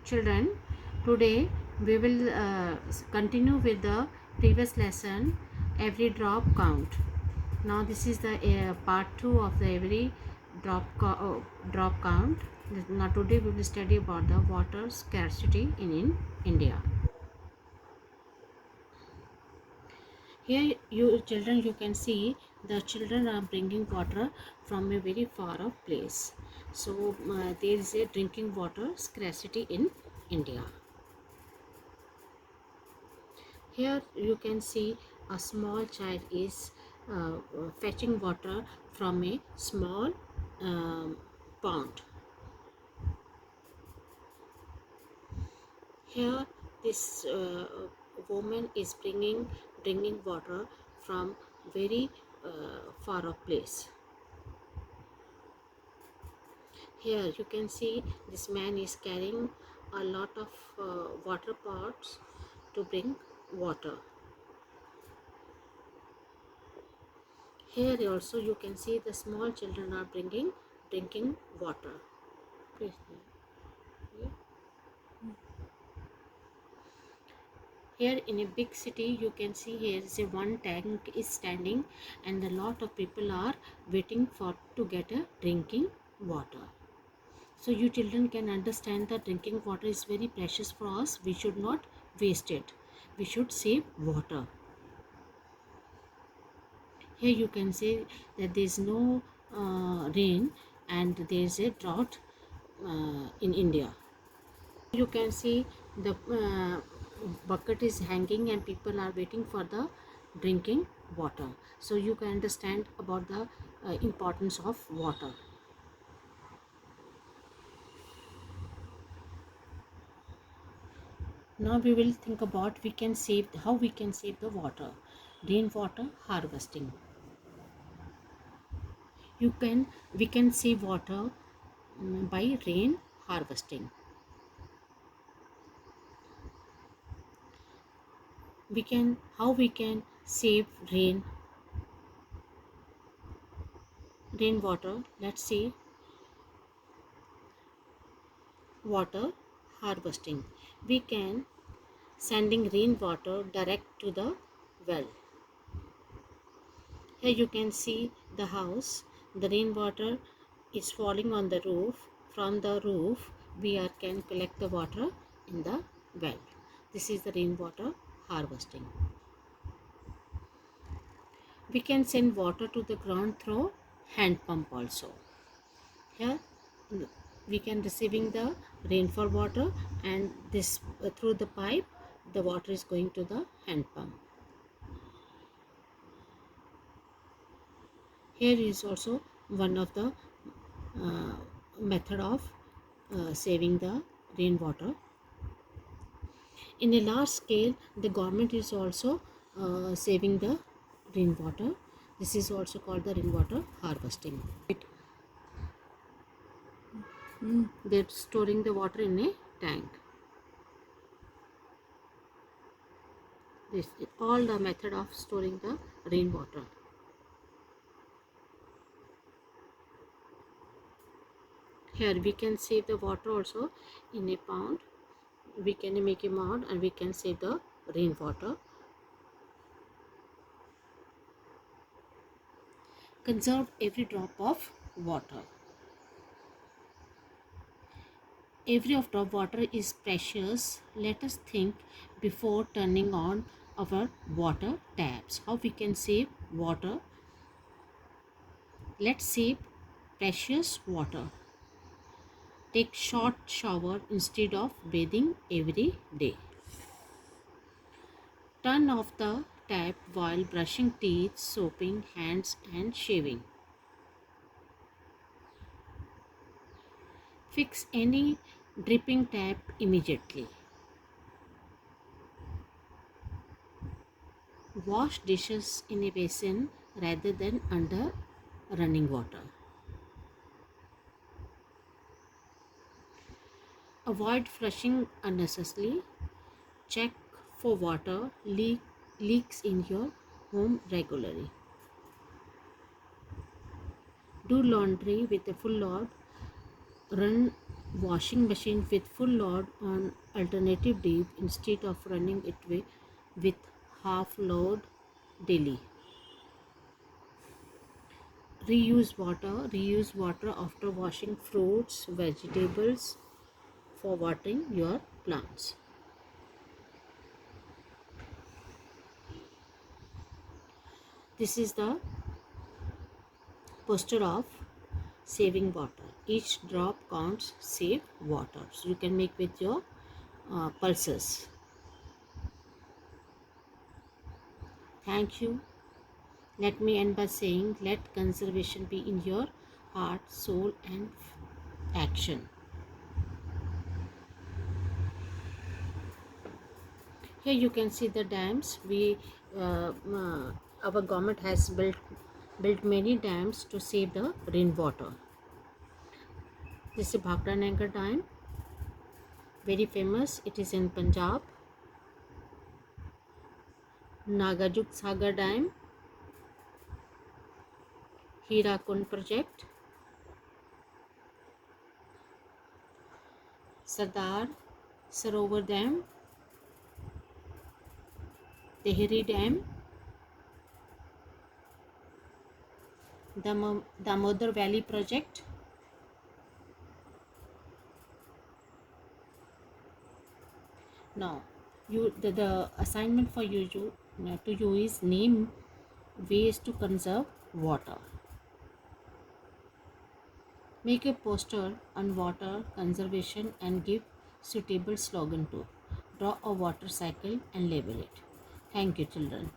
Children, today we will continue with the previous lesson, every drop count. Now this is the part 2 of the every drop count. Now today we will study about the water scarcity in India. Here you children, you can see the children are bringing water from a very far off place. So there is a drinking water scarcity in India. Here you can see a small child is fetching water from a small pond. Here this woman is bringing water from very far off place. Here you can see this man is carrying a lot of water pots to bring water. Here also you can see the small children are bringing drinking water. Please. Here in a big city you can see here is a one tank is standing and a lot of people are waiting for to get a drinking water. So you children can understand that drinking water is very precious for us. We should not waste it. We should save water. Here you can see that there is no rain and there is a drought in India. You can see the bucket is hanging and people are waiting for the drinking water. So you can understand about the importance of water. Now we will think about how we can save the water. Rainwater harvesting. We can save water by rain harvesting. How we can save rainwater. Let's see. Water harvesting. We can sending rainwater direct to the well. Here you can see the house. The rainwater is falling on the roof. From the roof we can collect the water in the well. This is the rainwater harvesting. We can send water to the ground through hand pump also. Here we can receiving the rainfall water and this through the pipe the water is going to the hand pump. Here is also one of the method of saving the rainwater. In a large scale, the government is also saving the rainwater. This is also called the rainwater harvesting. They're storing the water in a tank. This is all the method of storing the rainwater. Here we can save the water also in a pond. We can make a mound and we can save the rainwater. Conserve every drop of water. Every drop of water is precious. Let us think before turning on our water taps. How we can save water? Let's save precious water. Take short shower instead of bathing every day. Turn off the tap while brushing teeth, soaping hands and shaving. Fix any dripping tap immediately. Wash dishes in a basin rather than under running water. Avoid flushing unnecessarily. Check for water leaks in your home regularly. Do laundry with a full load. Run washing machine with full load on alternative days instead of running it with half load daily. Reuse water after washing fruits, vegetables for watering your plants. This is the poster of saving water. Each drop counts, save water. So you can make with your pulses. Thank you. Let me end by saying, let conservation be in your heart, soul, and action. Here you can see the dams. Our government has built many dams to save the rainwater. This is Bhakra Nangar Dam, very famous. It is in Punjab. Nagajuk Sagar Dam, Hirakund project, Sardar Sarovar Dam, Tehri Dam, Damodar Valley project, now the assignment for you to you is name ways to conserve water. Make a poster on water conservation and give suitable slogan to. Draw a water cycle and label it. Thank you, children.